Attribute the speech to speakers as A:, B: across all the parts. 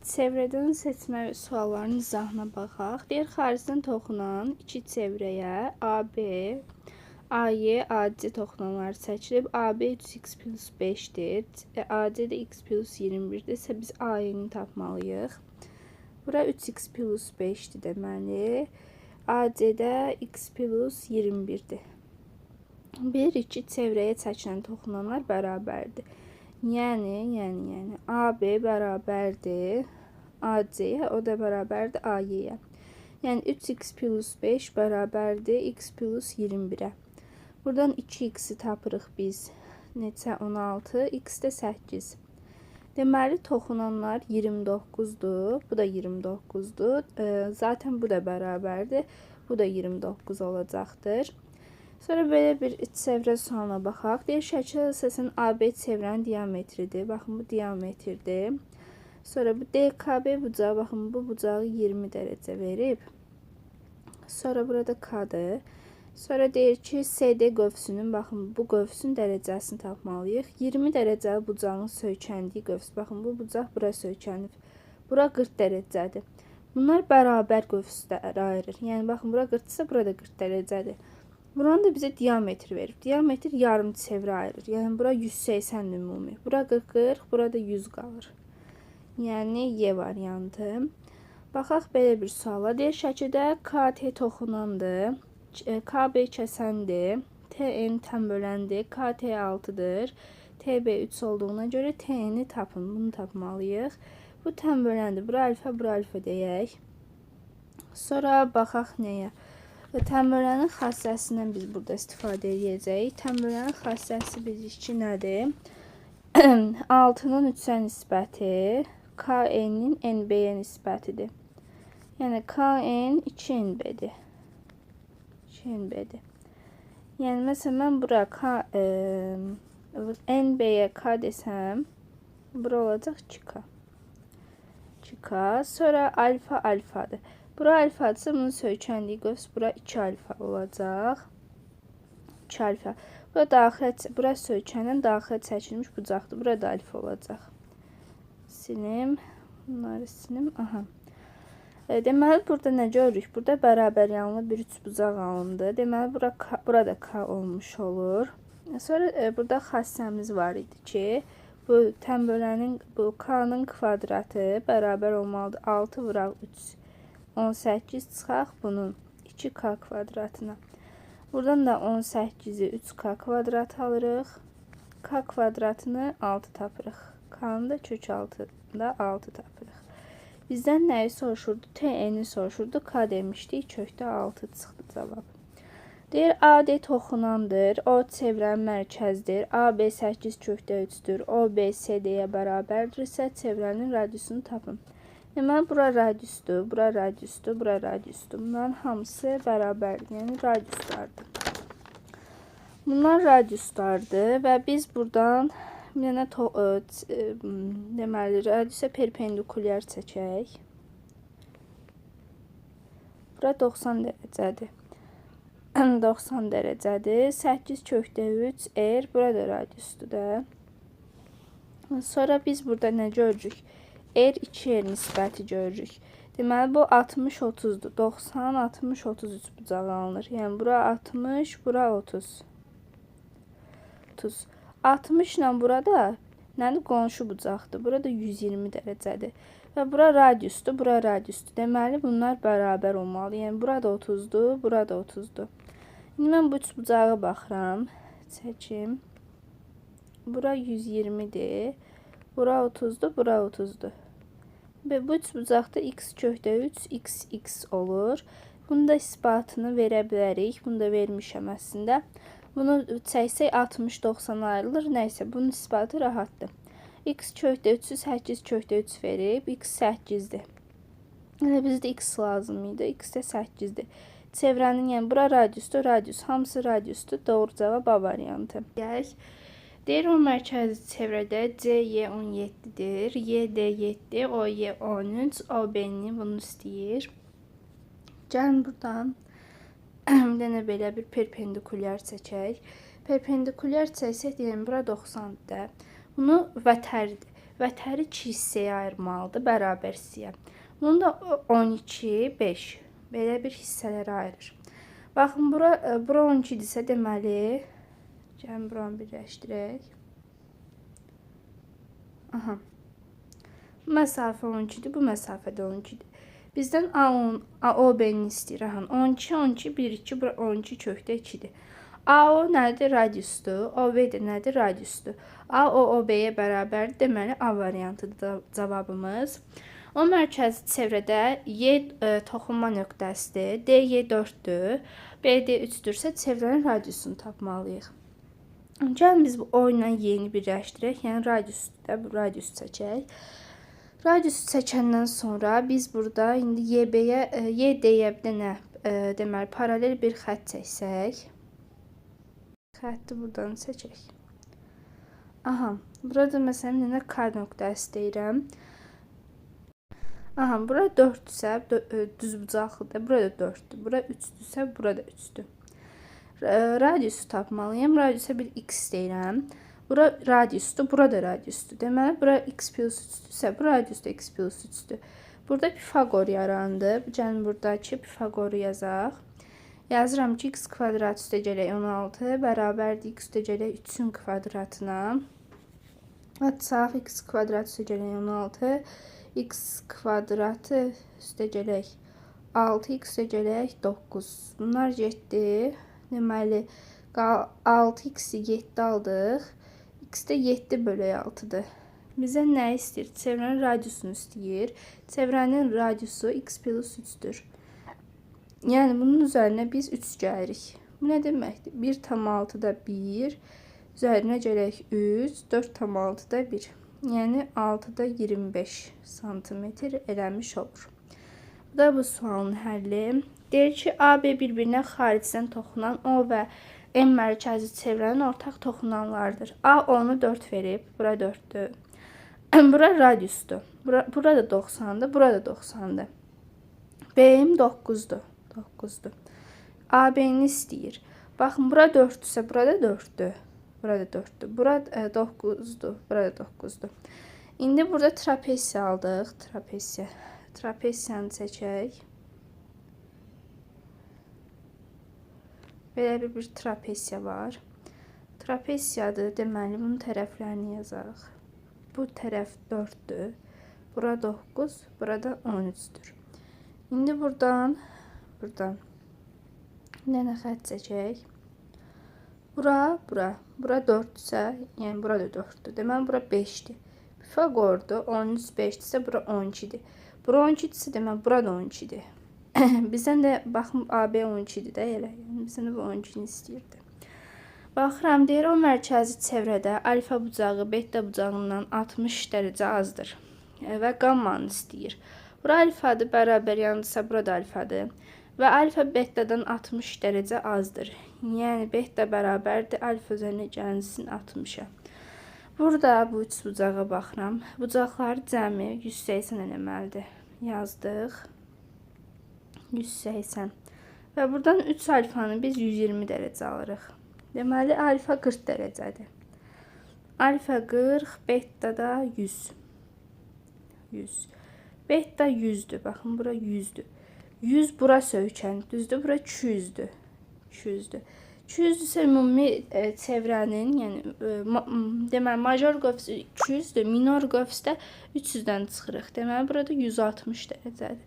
A: çevrədən seçmə suallarının izahına baxaq. Deyir, xaricdən toxunan iki çevrəyə AB, AY, AC toxunanlar çəkilib. AB 3x plus 5-dir. AC də x plus 21-dirsə biz AY-ni tapmalıyıq. Bura 3x plus 5-dir deməli. AC-də x plus 21-dir. Bir, iki çevrəyə çəkilən toxunanlar bərabərdir. Yəni AB bərabərdir AC-yə, o da bərabərdir AY-yə. Yəni 3x plus 5 bərabərdir x plus 21-ə. Buradan 2x-i tapırıq biz. Neçə? 16, x də 8. Deməli, toxunanlar 29-dur. Bu da 29-dur. Zaten bu da bərabərdir. Bu da 29 olacaqdır. Sonra belə bir çevrə sualına baxaq. Deyir, şəkil əsasın AB çevrənin diametridir. Baxın, bu diametrdir. Sonra bu DKB bucağı, baxın, bu bucağı 20 dərəcə verib. Sonra burada K-dır. Sonra deyir ki, CD qövsünün, baxın, bu qövsün dərəcəsini tapmalıyıq. 20 dərəcəli bucağın söykəndiyi qövs. Baxın, bu bucaq bura söykənib. Bura 40 dərəcədir. Bunlar bərabər qövsləri ayırır. Yəni, baxın, bura 40-dırsa, burada 40 dərəcədir. Buranın da bizə diametr verib. Diametr yarım çevrə ayırır. Yəni, bura 180 ümumi. Bura 40, burada 100 qalır. Yəni, Y variantı. Baxaq belə bir suala. Deyir, şəkildə KT toxunandır. KB kəsəndir. TN tənböləndir. KT 6-dır. TB 3 olduğuna görə TN-i tapın. Bunu tapmalıyıq. Bu tənböləndir. Bura alfa deyək. Sonra baxaq nəyə? Tənbölənin xassəsindən biz burada istifadə edəcəyik. Tənbölənin xassəsi bilir ki, nədir? 6-nın 3-ə nisbəti KN-in NB-yə nisbətidir. Yəni, KN 2NB-dir. 2NB-dir. Yəni, məsələn, mən bura NB-yə K desəm, bura olacaq 2K. 2K. Sonra alfa alfadır. Bura alfadırsa, bunun söykəndiyi qövs bura 2 alfa olacaq. 2 alfa. Bura söykənən daxil çəkilmiş bucaqdır. Bura da alfa olacaq. Silim. Bunları silim. Aha. Deməli, burada nə görürük? Burada bərabər yanlı bir üç bucaq alındı. Deməli, burada K olmuş olur. Sonra burada xassəmiz var idi ki, bu tənbölənin, bu K-nın kvadratı bərabər olmalıdır. 6 vuraq 3. 18 çıxaq bunun 2K kvadratına. Buradan da 18-i 3K kvadrat alırıq. K kvadratını 6 tapırıq. K-nı da kök altında 6 tapırıq. Bizdən nəyi soruşurdu? TN-i soruşurdu. K demişdik. Kökdə 6 çıxdı cavab. Deyir, AD toxunandır. O çevrənin mərkəzdir. AB 8 kökdə 3-dür. OB CD-yə bərabərdirsə, çevrənin radiusunu tapın. Deməli, bura radiusdur, bura radiusdur, bura radiusdur. Bunların hamısı bərabərdir, yəni radiuslardır. Bunlar radiuslardır və biz buradan bir dənə deməli, radiusa perpendikulyar çəkək. Bura 90 dərəcədir. 90 dərəcədir. 8 kökdə 3 R, burada radiusdur da. Sonra biz burada nə görürük? R2-yə nisbəti görürük. Deməli, bu 60-30-dur. 90, 60, 33 bucağı alınır. Yəni, bura 60, bura 30. 30. 60 ilə burada nədir? Qonşu bucaqdır. Burada 120 dərəcədir. Və bura radiusdur, bura radiusdur. Deməli, bunlar bərabər olmalı. Yəni, burada 30-dur, burada 30-dur. İndi mən bu üç bucağa baxıram. Çəkim. Bura 120-dir. Bura 30-dur, bura 30-dur. Və bu üç bucaqda x kökdə 3, x olur. Bunu da isbatını verə bilərik. Bunu da vermişəm əslində. Bunu çəksək 60-90 ayrılır. Nəysə, bunun isbatı rahatdır. X kökdə 3-ü 8 kökdə 3 verib. X 8-dir. Bizdə x lazım idi. X də 8-dir. Çevrənin, yəni bura radiusdur, radius. Hamısı radiusdur. Doğru cavab A variantı. Gələk. Deyir, o mərkəzi çevrədə CY 17-dir, YD 7, OY 13, OB-ni bunu istəyir. Gəlin buradan bir dənə belə bir perpendikulyar çəkək. Perpendikulyar çəksək, deyirəm, bura 90-dır. Bunu vətərdir. və təri 2 hissəyə ayırmalıdır, bərabər hissəyə. Bunu da 12, 5 belə bir hissələrə ayırır. Baxın, bura 12-dirsə, deməli, gəlin buranı birləşdirək. Aha. Bu məsafə 12-dir, bu məsafə də 12-dir. Bizdən AOB-ni istəyir. 12, 12, 1, 2, bura 12 kökdə 2-dir. AO nədir? Radiusdur. OB də nədir? Radiusdur. AOB-yə bərabərdir. Deməli, A variantıdır cavabımız. O mərkəzi çevrədə Y toxunma nöqtəsidir. DY 4-dür. BD 3-dürsə çevrənin radiusunu tapmalıyıq. Gəlin biz bu O ilə Y-ni birləşdirək. Yəni radius çəkək. Radius çəkəndən sonra biz burada indi YD-yə bir dənə deməli paralel bir xətt çəksək. Xətti buradan çəkək. Aha, burada məsələn yenə K nöqtəsi deyirəm. Aha, bura 4-dürsə düzbucaqlıdır. Burada 4-dür. Bura 3-dürsə burada 3-dür. Radiusu tapmalıyım. Radiusa bir x deyirəm. Bura radiusdur, burada radiusdur. Deməli, bura x plus 3-dürsə, bu radius da x plus 3-dür. Burada Pifagor yarandı. Gəlin buradakı Pifagoru yazaq. Yazıram ki, x kvadrat üstə gələk 16 bərabərdir x üstə gələk 3-ün kvadratına. Atsaq, x kvadrat üstə gələk 16, x kvadratı üstə gələk 6, x üstə gələk 9. Bunlar getdi. Deməli, 6x-i 7 aldıq. X də 7 bölü 6-dır. Bizə nə istəyir? Çevrənin radiusunu istəyir. Çevrənin radiusu x plus 3-dür. Yəni, bunun üzərinə biz 3 gəlirik. Bu nə deməkdir? 1,6-da 1, üzərinə gələk 3, 4,6-da 1. Yəni, 6-da 25 santimetr eləmiş olur. Bu da bu sualın həlli. Deyir ki, AB bir-birinə xaricdən toxunan O və M mərkəzi çevrənin ortaq toxunanlardır. A onu 4 verib, bura 4-dür. Bura radiusdur. Bura da 90-dır, bura da 90-dır. BM 9-dur. 9-dur. AB-ni istəyir. Baxın, bura 4-dürsə, burada 4-dür. Burada 4-dür. Bura 9-dur, burada 9-dur. İndi burada trapesiya aldıq. Trapesiyanı çəkək. Belə bir trapesiya var. Trapesiyadır. Deməli, bunun tərəflərini yazaq. Bu tərəf 4-dür. Bura 9, burada 13-dür. İndi buradan nə xətt çəkək. Bura 4-dürsə, yəni bura da 4-dür. Deməli, bura 5-dir. Pifagordur. 13, 5-dirsə, bura 12-dir. Bura 12-dirsə, deməli, bura da 12-dir. Bizdən də, baxın, AB 12-dir də elə. Bizdən də bu 12-ni istəyirdi. Baxıram, deyir, o mərkəzi çevrədə alfa bucağı beta bucağından 60 dərəcə azdır və qammanı istəyir. Bura alfadır, bərabər yanındırsa, burada alfadır və alfa betadan 60 dərəcə azdır. Yəni, beta bərabərdir, alfa üzərinə gəlsin 60-a. Burada bu üç bucağa baxıram. Bucaqları cəmi 180 eləməlidir. Yazdıq. 180. Və buradan 3 alfanı biz 120 dərəcə alırıq. Deməli, alfa 40 dərəcədir. Alfa 40, beta da 100. 100. Beta 100-dür. Baxın, bura 100-dür. 100 bura söykən, düzdür? Bura 200-dür. 200-dür. 200-dürsə ümumi çevrənin, yəni deməli, major qövs 200-dür, minor qövsdə 300-dən çıxırıq. Deməli, burada 160 dərəcədir.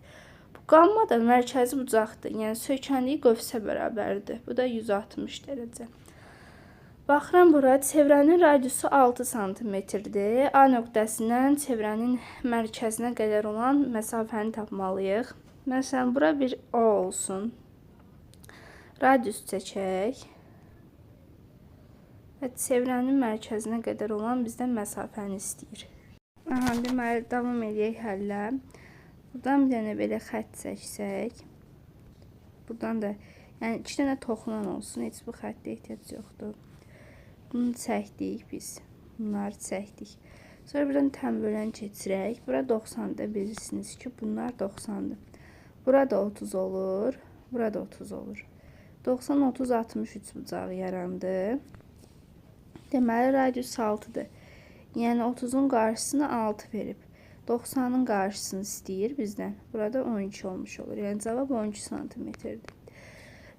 A: Qamma da mərkəzi bucaqdır. Yəni, söykənliyi qövsə bərabərdir. Bu da 160 dərəcə. Baxıram bura, çevrənin radiusu 6 santimetrdir. A nöqtəsindən çevrənin mərkəzinə qədər olan məsafəni tapmalıyıq. Məsələn, bura bir O olsun. Radius çəkək. Və çevrənin mərkəzinə qədər olan bizdən məsafəni istəyir. Aha, deməli, davam edək həllə. Buradan bir dənə belə xətt çəksək. Buradan da, yəni 2 dənə toxunan olsun. Heç bu xəttə ehtiyac yoxdur. Bunu çəkdik biz. Bunları çəkdik. Sonra buradan tənböləni keçirək. Bura 90-dır. Bilirsiniz ki, bunlar 90-dır. Burada 30 olur. Burada 30 olur. 90, 30, 63 bucağı yarandı. Deməli, radius 6-dır. Yəni 30'un qarşısına 6 verib. 90'ın qarşısını istəyir bizdən. Burada 12 olmuş olur. Yəni cavab 12 santimetrdir.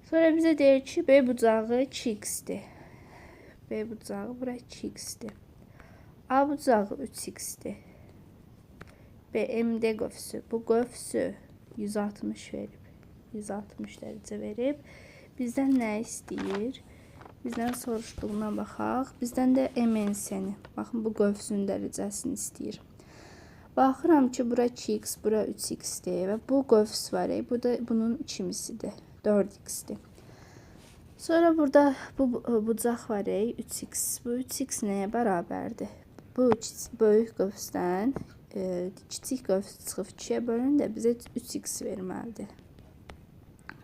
A: Sonra bizə deyir ki, B bucağı 2x-dir. B bucağı bura 2x-dir. A bucağı 3x-dir. BMD qövsü. Bu qövsü 160 verib. 160 dərəcə verib. Bizdən nə istəyir? Bizdən soruşduğuna baxaq. Bizdən də MNS-ni. Baxın, bu qövsün dərəcəsini istəyir. Baxıram ki, bura 2x, bura 3x-dir və bu qövs var. Bu da bunun ikimisidir. 4x-dir. Sonra burada bu bucaq var. 3x. Bu 3x nəyə bərabərdir? Bu böyük qövsdən kiçik qövs çıxıb 2-yə bölündə bizə 3x verməlidir.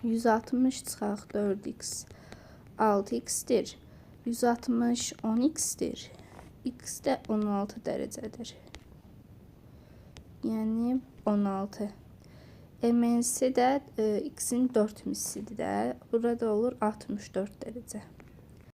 A: 160 çıxaq 4x 6x-dir. 160 10x-dir. X də 16 dərəcədir. Yəni 16. MNS də x-in 4 misidir də. Burada olur 64 dərəcə.